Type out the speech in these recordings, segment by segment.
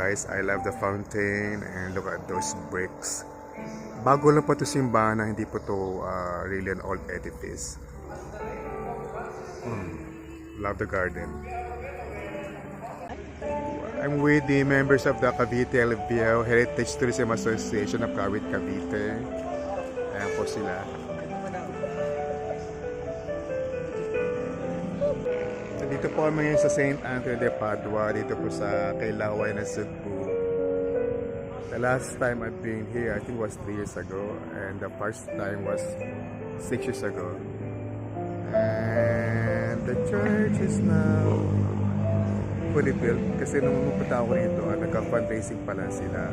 guys, I love the fountain and look at those bricks. Bago lang pa to simbahan, hindi po to really an old edifice. Love the garden. I'm with the members of the Cavite LVO Heritage Tourism Association of Kawit Cavite. Ayan po sila. Dito po kami ngayon sa St. Anthony de Padua, dito po sa Kailaway na Cebu. The last time I've been here, I think was 3 years ago, and the first time was 6 years ago. And the church is now fully built kasi nung pumunta ako rito, nagka-fundraising pala sila.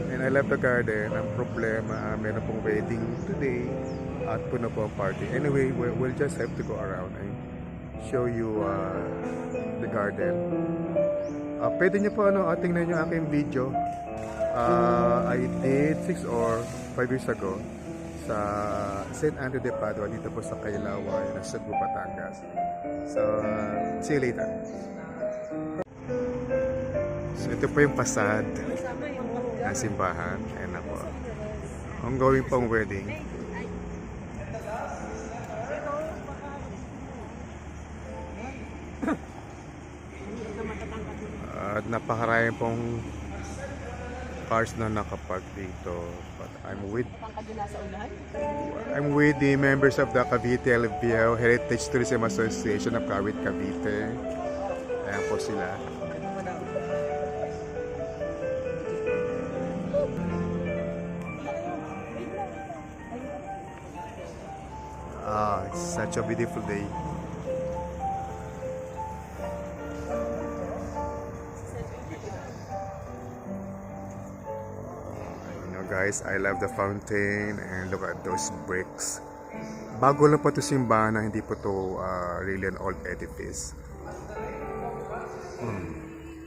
And I love the garden. Ang problema, meron pong wedding today at puno po ang party. Anyway, we'll just have to go around and show you the garden. Pwede nyo po tingnan nyo aking video. I did 6 or 5 years ago sa St. Anthony de Padua dito po sa Kailaway na Cebu, Batangas. So, see you later. So, ito po yung facade ng simbahan. Ayan na po. Ongoing pong wedding. At napakarami pong cars na nakapark dito. But I'm with the members of the Cavite LVO Heritage Tourism Association of Kawit Cavite. Ayan po sila. It's such a beautiful day. Guys, I love the fountain and look at those bricks. Bago lang pa to simbahan, hindi po to really an old edifice.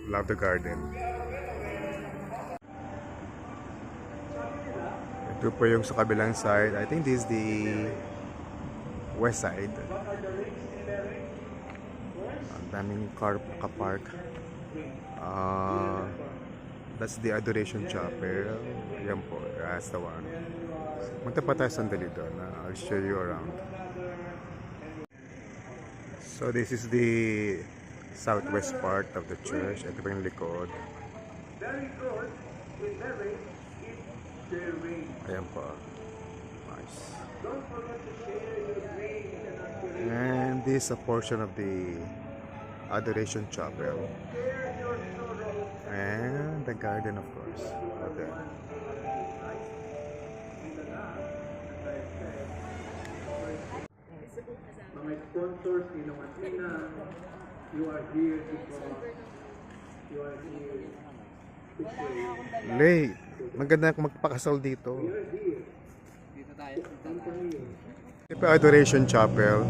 Love the garden. Ito po yung sa kabilang side. I think this is the west side. Ang daming car kapark. That's the Adoration Chapel. Yan po, that's the one. Punta pa tayo sandali doon. I'll show you around. So this is the southwest part of the church. Ito pa yung likod. Ayan po. Nice. And this is a portion of the Adoration Chapel. And the garden, of course. Okay. Mga sponsors, Inomatina, you are here because you are here to say. Lay, maganda kung magpakasal dito. Dito tayo. Ito pa Adoration Chapel.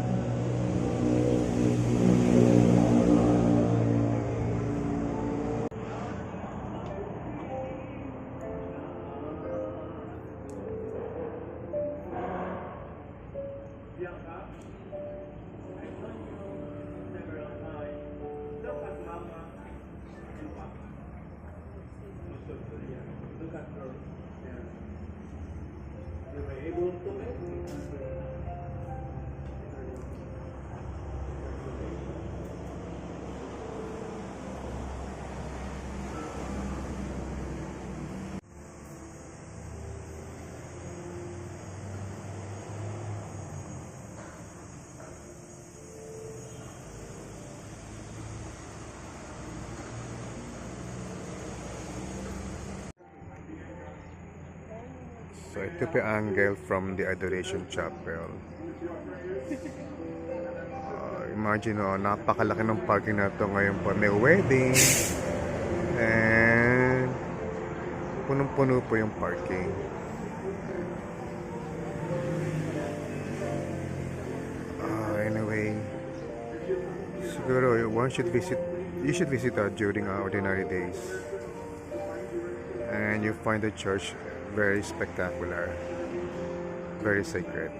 Look at her. You were able to make So ito po yung angle from the Adoration Chapel. Imagine napakalaki ng parking na ito ngayon po. May wedding. And punong-puno po yung parking. Anyway, siguro you should visit during ordinary days. And you find the church very spectacular, very sacred.